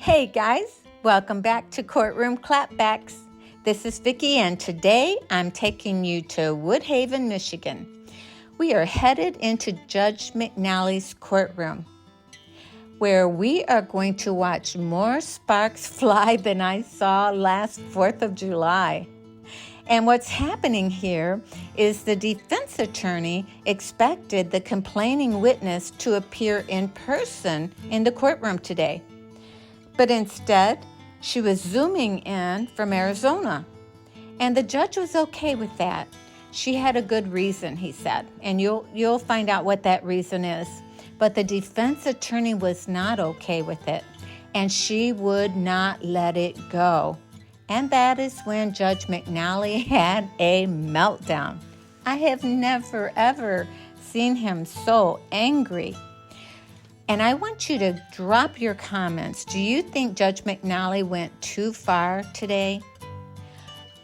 Hey guys, welcome back to Courtroom Clapbacks. This is Vicki, and today I'm taking you to Woodhaven, Michigan. We are headed into Judge McNally's courtroom, where we are going to watch more sparks fly than I saw last 4th of July. And what's happening here is the defense attorney expected the complaining witness to appear in person in the courtroom today. But instead, she was zooming in from Arizona. And the judge was okay with that. She had a good reason, he said, and you'll find out what that reason is. But the defense attorney was not okay with it, and she would not let it go. And that is when Judge McNally had a meltdown. I have never, ever seen him so angry. And I want you to drop your comments. Do you think Judge McNally went too far today?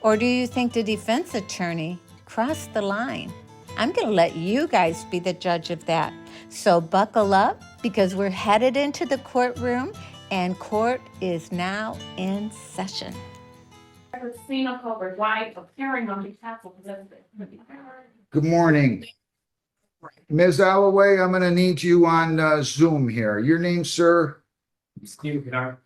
Or do you think the defense attorney crossed the line? I'm going to let you guys be the judge of that. So buckle up, because we're headed into the courtroom and court is now in session. Christina Colbert White, appearing on behalf of Elizabeth. Good morning. Ms. Alloway, I'm going to need you on Zoom here. Your name, sir? Steve Kennard.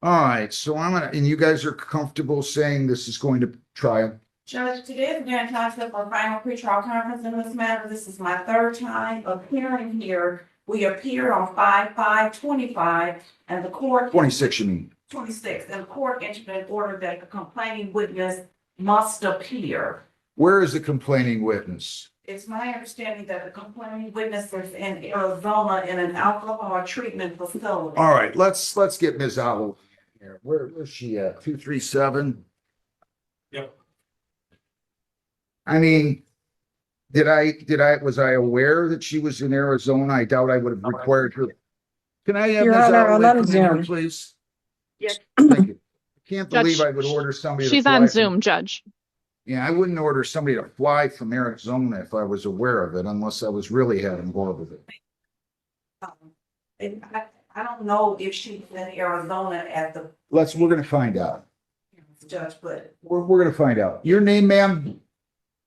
All right, so and you guys are comfortable saying this is going to trial? Judge, today is the time for our final pretrial conference in this matter. This is my third time appearing here. We appeared on 5/5/25, and the court. 26, you mean? 26, and the court entered an order that the complaining witness must appear. Where is the complaining witness? It's my understanding that the complaining witness is in Arizona in an alcohol treatment facility. All right, let's get Ms. Alloway here. Where's she at? 237? Yep. I mean, was I aware that she was in Arizona? I doubt I would have required her. Can I have Your Ms. Honor, Alloway I'm come on in here, Zoom. please? Yes. Thank you. I can't Judge, believe I would order somebody to She's fly on from- Zoom, Judge. Yeah, I wouldn't order somebody to fly from Arizona if I was aware of it, unless I was really having involved with it. And I don't know if she's in Arizona at the We're gonna find out. judge, but We're gonna find out. Your name, ma'am?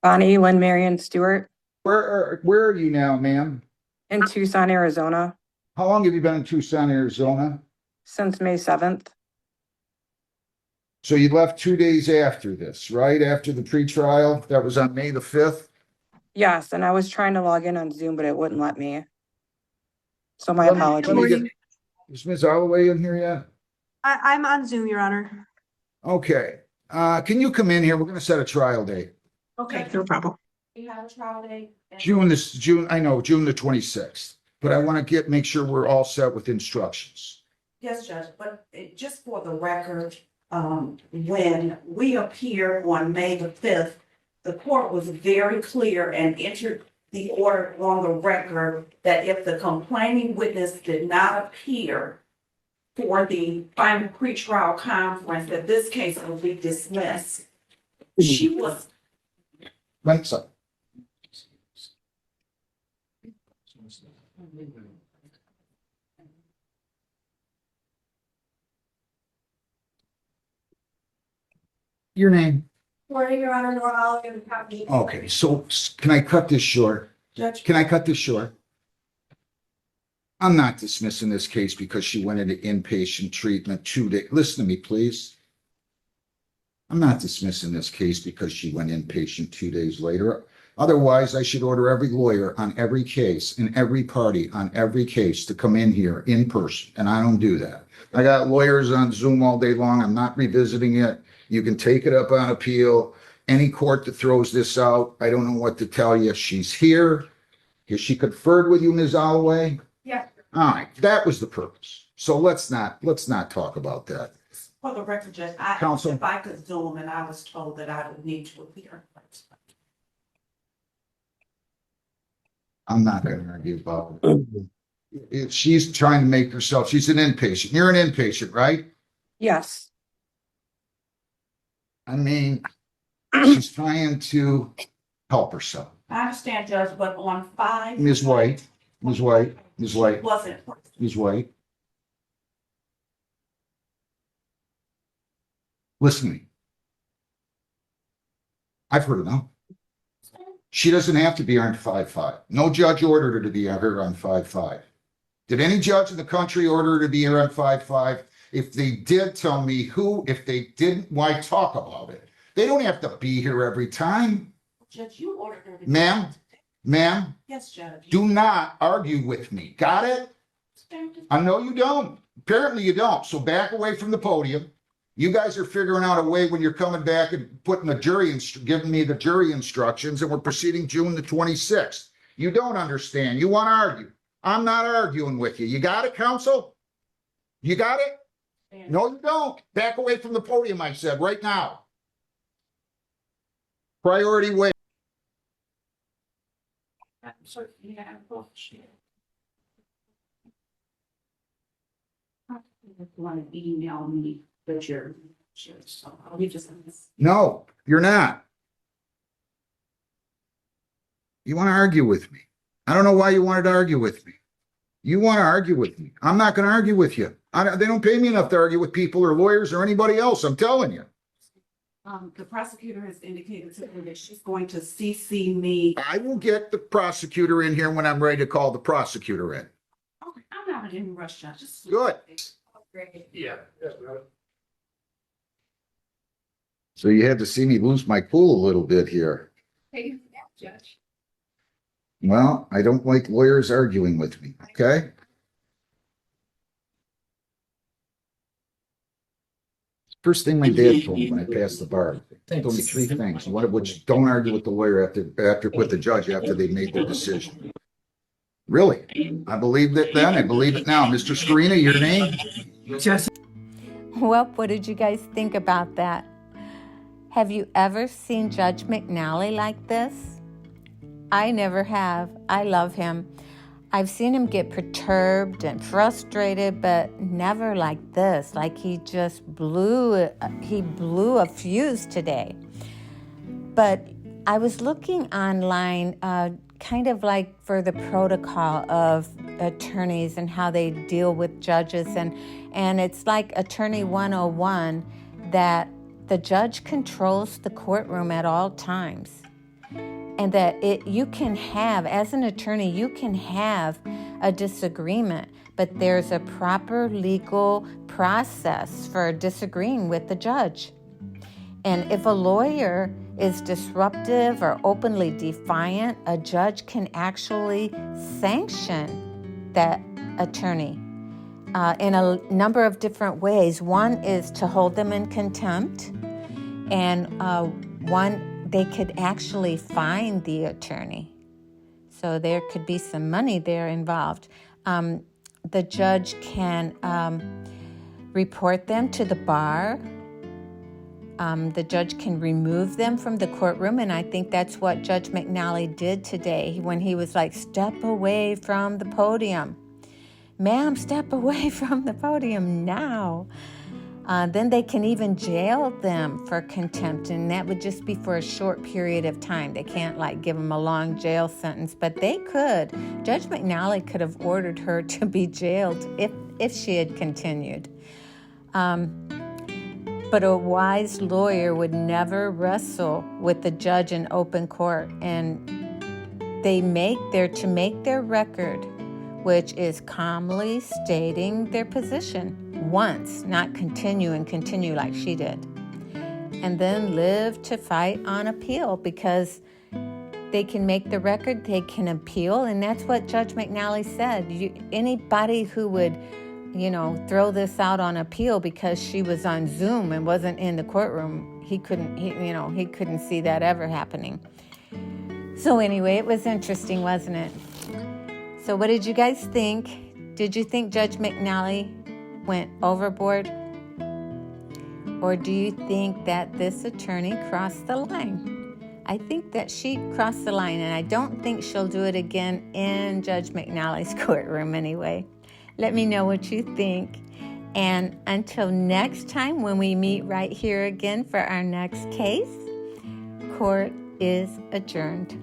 Bonnie Lynn Marion Stewart Where are you now, ma'am? in Tucson, Arizona, How long have you been in Tucson, Arizona? since May 7th. So you left 2 days after this, right? After the pretrial? That was on May the 5th? Yes, and I was trying to log in on Zoom, but it wouldn't let me. So my Let me apologies. get- Is Ms. Alloway in here yet? I'm on Zoom, Your Honor. Okay. Can you come in here? We're gonna set a trial date. Okay, no problem. we have a trial date. and- June the 26th. But I want to make sure we're all set with instructions. Yes, Judge, but just for the record, when we appeared on May the 5th, the court was very clear and entered the order on the record that if the complaining witness did not appear for the final pretrial conference, that this case will be dismissed. She was, One second. Your name? Morning, Your Honor, Nora Oliver, the county. Okay, so can I cut this short? Judge. Can I cut this short? I'm not dismissing this case because she went into inpatient treatment 2 days. Listen to me, please. I'm not dismissing this case because she went inpatient 2 days later. Otherwise, I should order every lawyer on every case and every party on every case to come in here in person, and I don't do that. I got lawyers on Zoom all day long. I'm not revisiting it. You can take it up on appeal. Any court that throws this out, I don't know what to tell you. She's here. Has she conferred with you, Ms. Alloway? Yeah. All right, that was the purpose. So let's not talk about that. For the record, Judge, Counsel. if I could Zoom and I was told that I would need to appear. I'm not going to argue about it. If she's trying to make herself, she's an inpatient. You're an inpatient, right? Yes, I mean, she's trying to help herself. I understand, Judge, but on 5. Ms. White, Wasn't. Ms. White. Listen to me. I've heard enough. She doesn't have to be on 5-5. No judge ordered her to be here on 5-5. Did any judge in the country order her to be here on 5-5? If they did, tell me who. If they didn't, why talk about it? They don't have to be here every time. Judge, you ordered her to. Ma'am, Yes, Judge. do not argue with me. Got it? I know you don't. Apparently you don't. So back away from the podium. You guys are figuring out a way when you're coming back and putting the jury, giving me the jury instructions, and we're proceeding June the 26th. You don't understand. You want to argue. I'm not arguing with you. You got it, counsel? You got it? No, you don't. Back away from the podium, I said, right now. Priority wait. Want to email me that you're, so I'll be just. No, you're not. You want to argue with me. I don't know why you wanted to argue with me. You want to argue with me. I'm not going to argue with you. They don't pay me enough to argue with people or lawyers or anybody else. I'm telling you. The prosecutor has indicated to me that she's going to CC me. I will get the prosecutor in here when I'm ready to call the prosecutor in. Okay, I'm not in any rush, Judge. Just. Good. Great. Yeah. So you had to see me lose my cool a little bit here. Hey, Judge. Well, I don't like lawyers arguing with me, okay? First thing my dad told me when I passed the bar, he told me 3 things, one of which don't argue with the lawyer with the judge after they made their decision. Really? I believed it then, I believe it now. Mr. Scarina, your name? Well, what did you guys think about that? Have you ever seen Judge McNally like this? I never have. I love him. I've seen him get perturbed and frustrated, but never like this. Like he just blew a fuse today. But I was looking online, kind of like for the protocol of attorneys and how they deal with judges. And it's like Attorney 101 that the judge controls the courtroom at all times. And that you can have, as an attorney, you can have a disagreement, but there's a proper legal process for disagreeing with the judge. And if a lawyer is disruptive or openly defiant, a judge can actually sanction that attorney in a number of different ways. One is to hold them in contempt, and they could actually fine the attorney. So there could be some money there involved. The judge can report them to the bar. The judge can remove them from the courtroom, and I think that's what Judge McNally did today when he was like, step away from the podium. Ma'am, step away from the podium now. Then they can even jail them for contempt, and that would just be for a short period of time. They can't like give them a long jail sentence, but they could. Judge McNally could have ordered her to be jailed if she had continued. But a wise lawyer would never wrestle with the judge in open court, and to make their record, which is calmly stating their position once, not continue like she did. And then live to fight on appeal, because they can make the record, they can appeal, and that's what Judge McNally said. Anybody who would, throw this out on appeal because she was on Zoom and wasn't in the courtroom, he couldn't see that ever happening. So anyway, it was interesting, wasn't it? So what did you guys think? Did you think Judge McNally went overboard? Or do you think that this attorney crossed the line? I think that she crossed the line, and I don't think she'll do it again in Judge McNally's courtroom anyway. Let me know what you think. And until next time, when we meet right here again for our next case, court is adjourned.